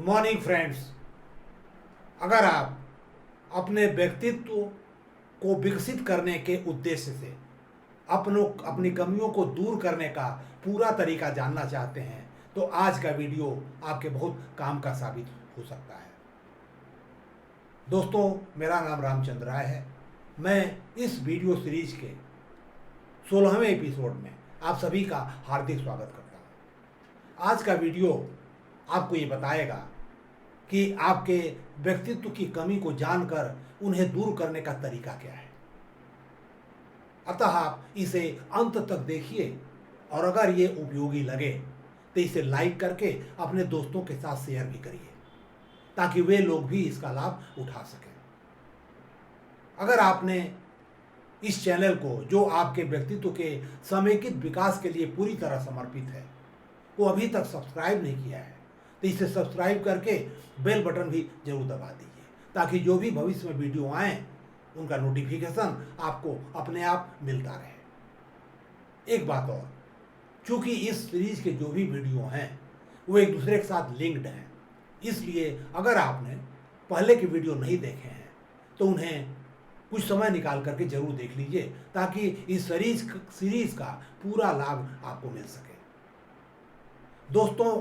Good morning friends. अगर आप अपने व्यक्तित्व को विकसित करने के उद्देश्य से अपनी कमियों को दूर करने का पूरा तरीका जानना चाहते हैं तो आज का वीडियो आपके बहुत काम का साबित हो सकता है। दोस्तों, मेरा नाम रामचंद्र राय है। मैं इस वीडियो सीरीज के 16वें एपिसोड में आप सभी का हार्दिक स्वागत करता हूँ। आज का वीडियो आपको ये बताएगा कि आपके व्यक्तित्व की कमी को जानकर उन्हें दूर करने का तरीका क्या है। अतः आप इसे अंत तक देखिए और अगर ये उपयोगी लगे तो इसे लाइक करके अपने दोस्तों के साथ शेयर भी करिए ताकि वे लोग भी इसका लाभ उठा सकें। अगर आपने इस चैनल को, जो आपके व्यक्तित्व के समेकित विकास के लिए पूरी तरह समर्पित है, को अभी तक सब्सक्राइब नहीं किया है तो इसे सब्सक्राइब करके बेल बटन भी जरूर दबा दीजिए ताकि जो भी भविष्य में वीडियो आए उनका नोटिफिकेशन आपको अपने आप मिलता रहे। एक बात और, चूंकि इस सीरीज के जो भी वीडियो हैं वो एक दूसरे के साथ लिंक्ड हैं, इसलिए अगर आपने पहले के वीडियो नहीं देखे हैं तो उन्हें कुछ समय निकाल करके जरूर देख लीजिए ताकि इस सीरीज का पूरा लाभ आपको मिल सके। दोस्तों,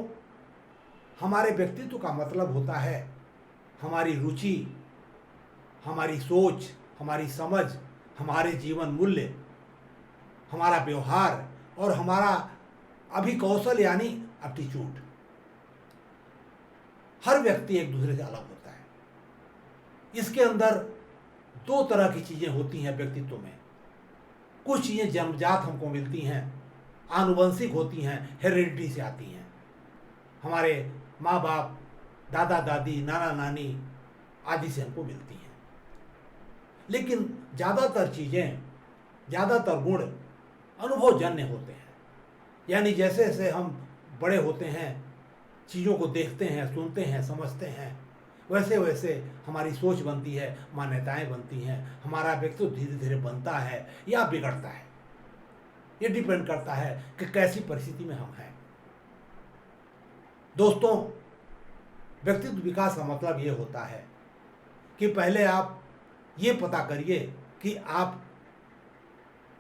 हमारे व्यक्तित्व का मतलब होता है हमारी रुचि, हमारी सोच, हमारी समझ, हमारे जीवन मूल्य, हमारा व्यवहार और हमारा अभिकौशल यानी एप्टीट्यूड। हर व्यक्ति एक दूसरे से अलग होता है। इसके अंदर दो तरह की चीजें होती हैं व्यक्तित्व में। कुछ चीजें जन्मजात हमको मिलती हैं, आनुवंशिक होती हैं, हेरिडिटी से आती हैं। हमारे माँ बाप, दादा दादी, नाना नानी आदि से हमको मिलती हैं। लेकिन ज़्यादातर चीज़ें, ज़्यादातर गुण अनुभवजन्य होते हैं। यानी जैसे जैसे हम बड़े होते हैं, चीज़ों को देखते हैं, सुनते हैं, समझते हैं, वैसे वैसे हमारी सोच बनती है, मान्यताएं बनती हैं, हमारा व्यक्तित्व धीरे धीरे बनता है या बिगड़ता है। ये डिपेंड करता है कि कैसी परिस्थिति में हम हैं। दोस्तों, व्यक्तित्व विकास का मतलब ये होता है कि पहले आप ये पता करिए कि आप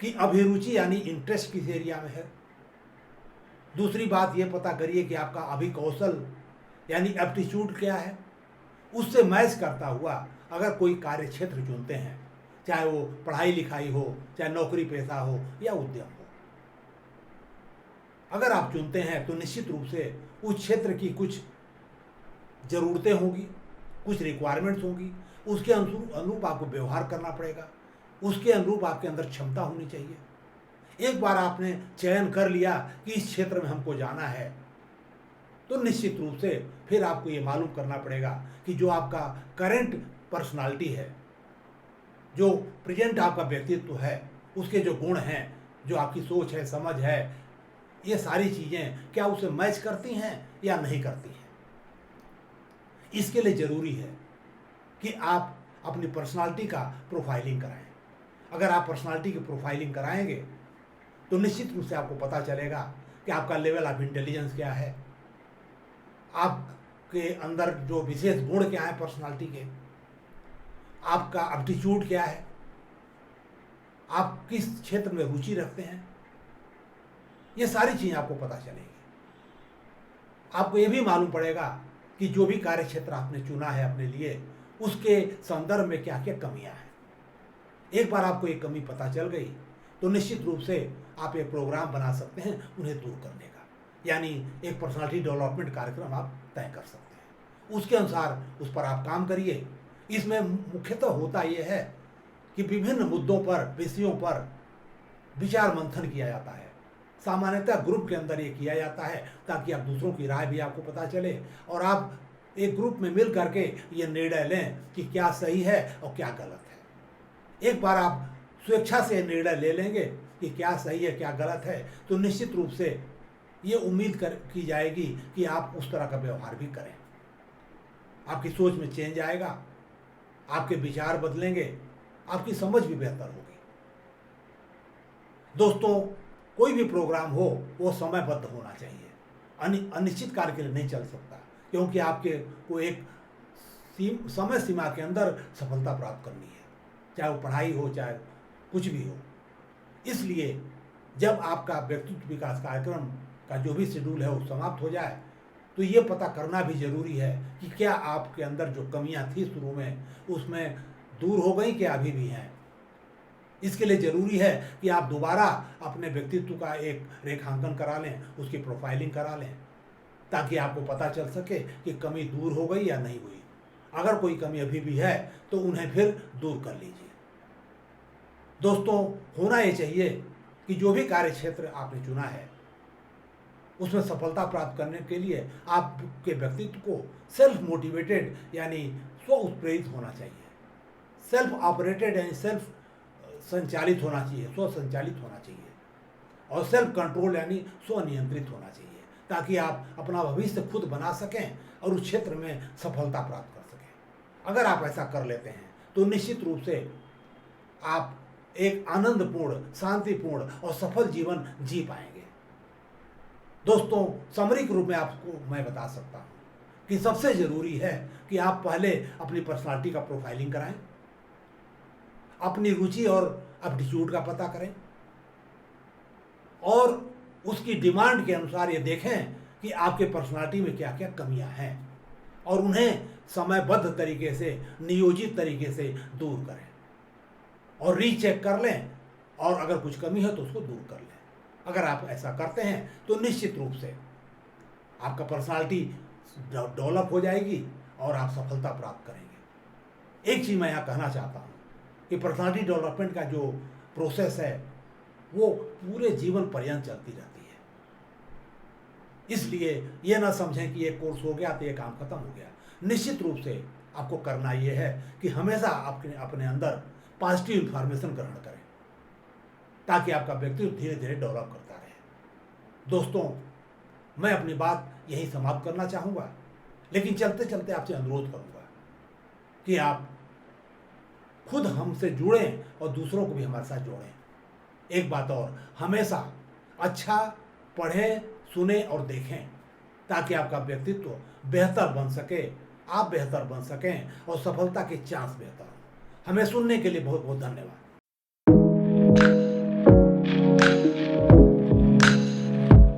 की अभिरुचि यानी इंटरेस्ट किस एरिया में है। दूसरी बात ये पता करिए कि आपका अभिकौशल यानी एप्टीट्यूड क्या है। उससे मैच करता हुआ अगर कोई कार्य क्षेत्र चुनते हैं, चाहे वो पढ़ाई लिखाई हो, चाहे नौकरी पेशा हो या उद्यम हो, अगर आप चुनते हैं तो निश्चित रूप से उस क्षेत्र की कुछ ज़रूरतें होंगी, कुछ रिक्वायरमेंट्स होंगी, उसके अनुरूप आपको व्यवहार करना पड़ेगा, उसके अनुरूप आपके अंदर क्षमता होनी चाहिए। एक बार आपने चयन कर लिया कि इस क्षेत्र में हमको जाना है तो निश्चित रूप से फिर आपको ये मालूम करना पड़ेगा कि जो आपका करंट पर्सनालिटी है, जो प्रेजेंट आपका व्यक्तित्व है, उसके जो गुण हैं, जो आपकी सोच है, समझ है, ये सारी चीज़ें क्या उसे मैच करती हैं या नहीं करती हैं। इसके लिए ज़रूरी है कि आप अपनी पर्सनालिटी का प्रोफाइलिंग कराएं। अगर आप पर्सनालिटी की प्रोफाइलिंग कराएंगे तो निश्चित रूप से आपको पता चलेगा कि आपका लेवल ऑफ इंटेलिजेंस क्या है, आपके अंदर जो विशेष गुण क्या है पर्सनालिटी के, आपका एप्टीट्यूड क्या है, आप किस क्षेत्र में रुचि रखते हैं। ये सारी चीज़ें आपको पता चलेगी। आपको ये भी मालूम पड़ेगा कि जो भी कार्य क्षेत्र आपने चुना है अपने लिए, उसके संदर्भ में क्या क्या कमियां हैं। एक बार आपको ये कमी पता चल गई तो निश्चित रूप से आप एक प्रोग्राम बना सकते हैं उन्हें दूर करने का, यानी एक पर्सनालिटी डेवलपमेंट कार्यक्रम आप तय कर सकते हैं। उसके अनुसार उस पर आप काम करिए। इसमें मुख्यतः होता यह है कि विभिन्न मुद्दों पर, विषयों पर विचार मंथन किया जाता है। सामान्यतः ग्रुप के अंदर ये किया जाता है ताकि आप दूसरों की राय भी आपको पता चले और आप एक ग्रुप में मिल करके ये निर्णय लें कि क्या सही है और क्या गलत है। एक बार आप स्वेच्छा से निर्णय ले लेंगे कि क्या सही है क्या गलत है तो निश्चित रूप से ये उम्मीद की जाएगी कि आप उस तरह का व्यवहार भी करें। आपकी सोच में चेंज आएगा, आपके विचार बदलेंगे, आपकी समझ भी बेहतर होगी। दोस्तों, कोई भी प्रोग्राम हो वो समयबद्ध होना चाहिए, अनिश्चित काल के लिए नहीं चल सकता। क्योंकि आपके को एक समय सीमा के अंदर सफलता प्राप्त करनी है, चाहे वो पढ़ाई हो चाहे कुछ भी हो। इसलिए जब आपका व्यक्तित्व विकास कार्यक्रम का जो भी शेड्यूल है वो समाप्त हो जाए तो ये पता करना भी जरूरी है कि क्या आपके अंदर जो कमियां थी शुरू में उसमें दूर हो गई, क्या अभी भी हैं। इसके लिए जरूरी है कि आप दोबारा अपने व्यक्तित्व का एक रेखांकन करा लें, उसकी प्रोफाइलिंग करा लें, ताकि आपको पता चल सके कि कमी दूर हो गई या नहीं हुई। अगर कोई कमी अभी भी है तो उन्हें फिर दूर कर लीजिए। दोस्तों, होना ये चाहिए कि जो भी कार्य क्षेत्र आपने चुना है उसमें सफलता प्राप्त करने के लिए आपके व्यक्तित्व को सेल्फ मोटिवेटेड यानी स्व उत्प्रेरित होना चाहिए, सेल्फ ऑपरेटेड यानी सेल्फ संचालित होना चाहिए, स्व संचालित होना चाहिए, और सेल्फ कंट्रोल यानी स्व नियंत्रित होना चाहिए, ताकि आप अपना भविष्य खुद बना सकें और उस क्षेत्र में सफलता प्राप्त कर सकें। अगर आप ऐसा कर लेते हैं तो निश्चित रूप से आप एक आनंदपूर्ण, शांतिपूर्ण और सफल जीवन जी पाएंगे। दोस्तों, सामरिक रूप में आपको मैं बता सकता हूँ कि सबसे जरूरी है कि आप पहले अपनी पर्सनालिटी का प्रोफाइलिंग कराएं, अपनी रुचि और एप्टीट्यूड का पता करें और उसकी डिमांड के अनुसार ये देखें कि आपके पर्सनालिटी में क्या क्या कमियां हैं और उन्हें समयबद्ध तरीके से, नियोजित तरीके से दूर करें और रीचेक कर लें, और अगर कुछ कमी है तो उसको दूर कर लें। अगर आप ऐसा करते हैं तो निश्चित रूप से आपका पर्सनालिटी डेवलप हो जाएगी और आप सफलता प्राप्त करेंगे। एक चीज़ मैं यहाँ कहना चाहता हूँ कि पर्सनालिटी डेवलपमेंट का जो प्रोसेस है वो पूरे जीवन पर्यंत चलती रहती है। इसलिए ये ना समझें कि ये कोर्स हो गया तो ये काम खत्म हो गया। निश्चित रूप से आपको करना ये है कि हमेशा अपने अंदर पॉजिटिव इंफॉर्मेशन ग्रहण करें, ताकि आपका व्यक्तित्व धीरे धीरे डेवलप करता रहे। दोस्तों, मैं अपनी बात यहीं समाप्त करना चाहूँगा, लेकिन चलते चलते आपसे अनुरोध करूँगा कि आप खुद हमसे जुड़ें और दूसरों को भी हमारे साथ जोड़ें। एक बात और, हमेशा अच्छा पढ़ें, सुने और देखें, ताकि आपका व्यक्तित्व बेहतर बन सके, आप बेहतर बन सकें और सफलता के चांस बेहतर हों। हमें सुनने के लिए बहुत बहुत धन्यवाद।